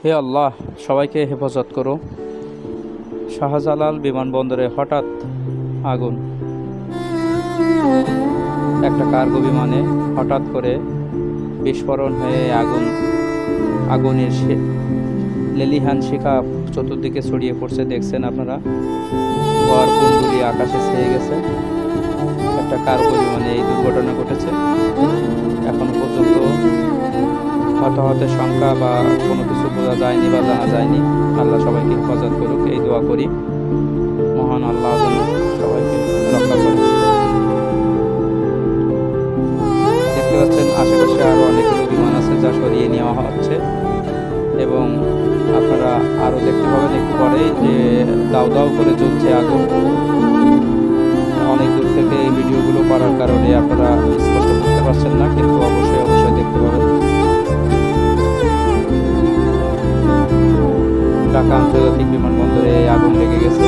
হে আল্লাহ, সবাইকে হেফাজত করো। শাহজালাল বিমানবন্দরে হঠাৎ আগুন। একটা কার্গো বিমানে হঠাৎ করে বিস্ফোরণ হয়ে আগুনের লেলিহান শিখা চতুর্দিকে ছড়িয়ে পড়ছে। দেখছেন আপনারা, ঘর কুণ্ডুলি আকাশে ছেয়ে গেছে। একটা কার্গো বিমানে এই দুর্ঘটনা ঘটেছে। এখনো পর্যন্ত হতাহতের সংখ্যা বা কোনো কিছু বোঝা যায়নি বা জানা যায়নি। আল্লাহ সবাইকে হেফাজত করুক, এই দোয়া করি। মহান আল্লাহ যেন সবাইকে রক্ষা করুন। দেখতে পাচ্ছেন আশেপাশে আরও অনেকগুলো বিমান আছে যা সরিয়ে নেওয়া হচ্ছে, এবং আপনারা আরও দেখতে পাবেন একটু পরে যে দাউ দাউ করে জ্বলছে আগুন। অনেক দূর থেকে এই ভিডিওগুলো করার কারণে আপনারা স্পষ্ট বুঝতে পারছেন না, কিন্তু অবশ্যই দেখতে পাবেন। ঢাকা আন্তর্জাতিক বিমানবন্দরে আগুন লেগে গেছে।